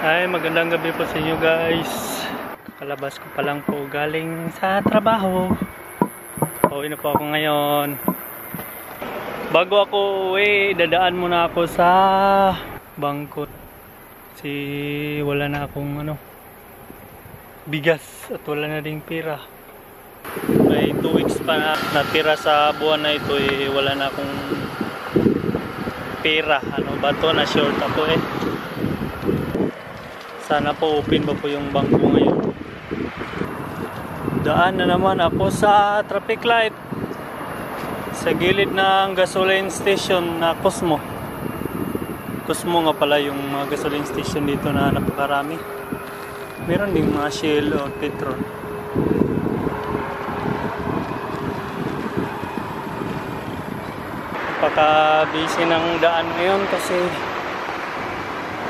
Ay, magandang gabi po sa inyo guys. Kakalabas ko pa lang po galing sa trabaho. Pauwi na po ako ngayon. Bago ako uwi, dadaan muna ako sa bangko. Kasi wala na akong bigas at wala na ding pera. May 2 weeks pa na natira sa buwan na ito, wala na akong pera. Ano ba to, na short ako Sana po open ba po yung bangko ngayon. Daan na naman ako sa traffic light sa gilid ng gasoline station na Cosmo. Cosmo nga pala yung mga gasoline station dito na napakarami. Meron ding mga Shell o Petron. Napaka-busy ng daan ngayon kasi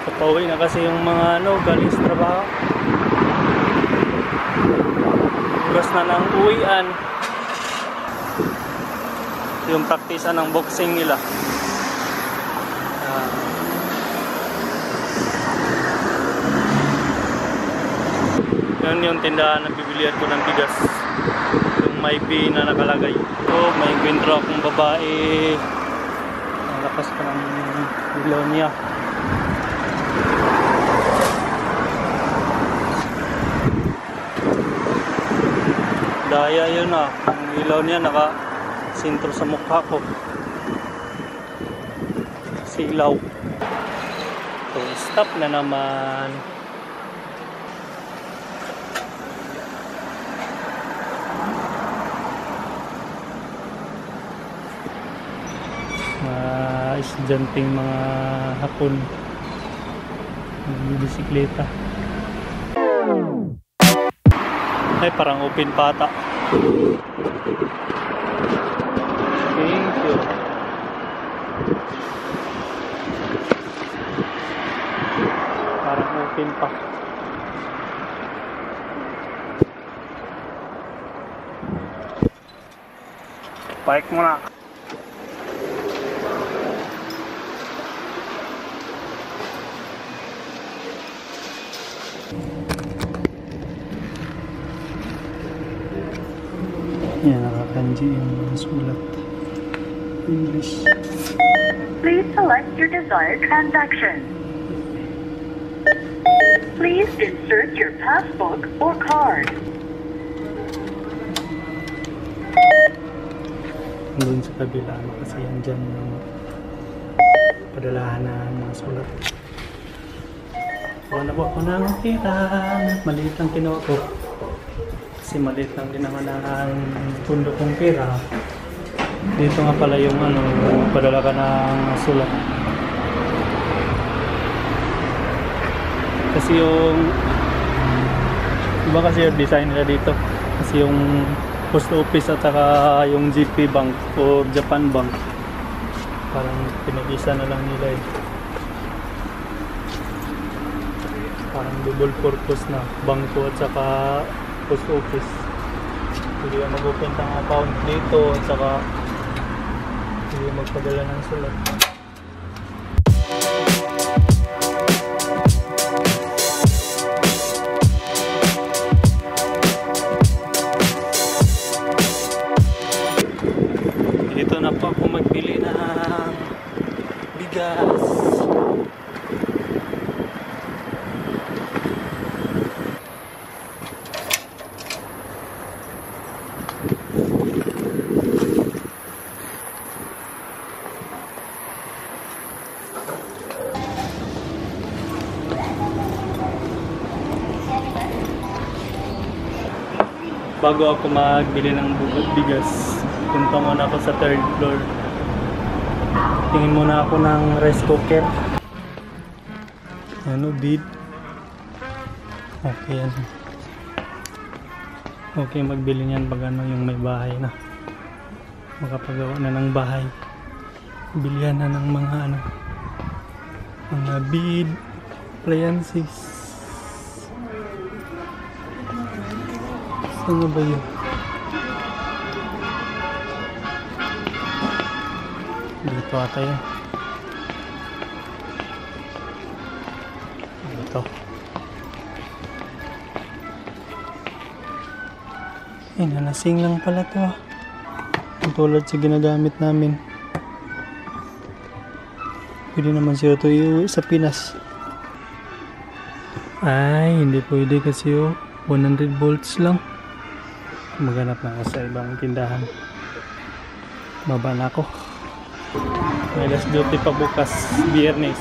papauwi na kasi yung mga galing sa trabaho. Oras na ng uwian. Yung praktisan ng boxing nila. Yun yung tindahan na bibilihan ko ng bigas. Yung may B na nakalagay. May gwintro akong babae. Ang lakas pa ng ilaw niya. Daya yun ang ilaw niya naka-sintro sa mukha ko. Silaw. So, stop na naman. Estudyanteng mga hapon bisikleta. Ay, parang open pata. Thank you. Parang open pa. Bike muna. Yan, nakakanji yung mga sulat. English. Please select your desired transaction. Please insert your passbook or card. Doon sa kabila, kasi yan dyan yung padalahan na mga sulat. Wala na po ako ng pera. Maliit lang kinuha ko. Kasi maliit lang din naman ang pundo kong pera. Dito nga pala yung padala ka ng sulat. Kasi yung iba kasi yung design nila dito. Kasi yung post office at saka yung GP Bank o Japan Bank, parang pinag-isa na lang nila Parang double purpose na bangko at saka post office. Hindi ka mag-open ng account dito at saka hindi magpadala ng sulat. Dito na po ako magbili ng bigas. Bago ako magbili ng bigas, punta muna ako sa 3rd floor. Tingin muna ako ng rice cooker. Bid. Okay yan. Okay magbili niyan pag yung may bahay na. Makapagawa na ng bahay. Bilihan na ng mga mga bid, appliances. Saan ba yun? Ito ata yun. Ito. Ay, nalasing lang pala to ah. Tulad sa ginagamit namin. Pwede naman siya ito iuwi sa Pinas. Ay, hindi pwede kasi 100 volts lang. Maghanap na ako sa ibang tindahan. Baba na ako. May last duty pa bukas, Biyernes.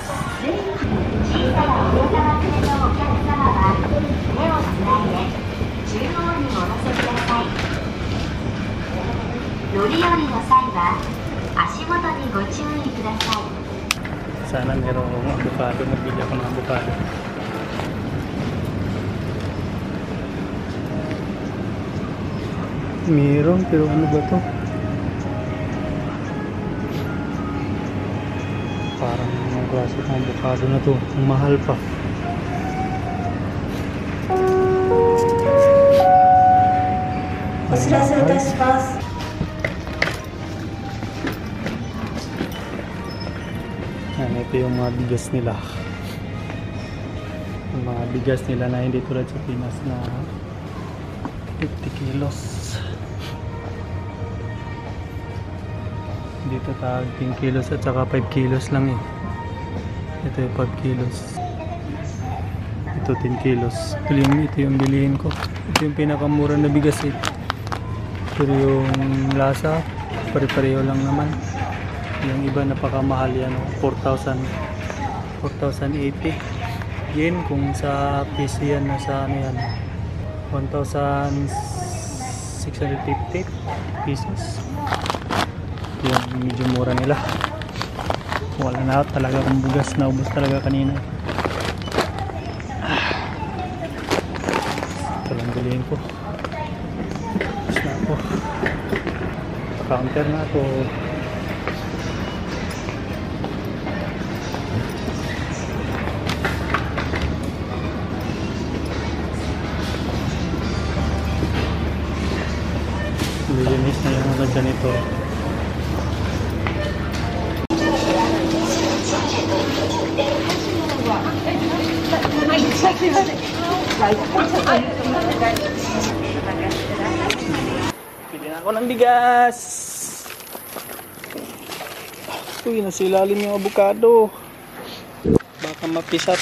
Sana merong avocado. Magbili ako ng avocado. Meron, pero ano ba to? Parang ang klase ng avocado na to. Ang mahal pa. Yan, ito yung mga bigas nila. Yung mga bigas nila na hindi tulad sa Pinas na 50 kilos. Dito tag 10 kilos at saka 5 kilos lang eh. Ito yung 5 kilos. Ito 10 kilos. Ito yung bilihin ko. Ito yung pinakamura na bigas eh. Pero yung lasa, pare-pareho lang naman. Yung iba napakamahal yan. 4,080 yen. Kung sa piso yan, nasa ano yan, 1,650 pesos. Yung medyo mura nila. Wala na talaga kung bugas, na ubos talaga kanina. Ito lang bilhin ko. Tapos na ako. Counter na ako. Linis na yung mga ganito. Pili na ako ng bigas. Uy, nasa ilalim yung avocado. Baka mapisat.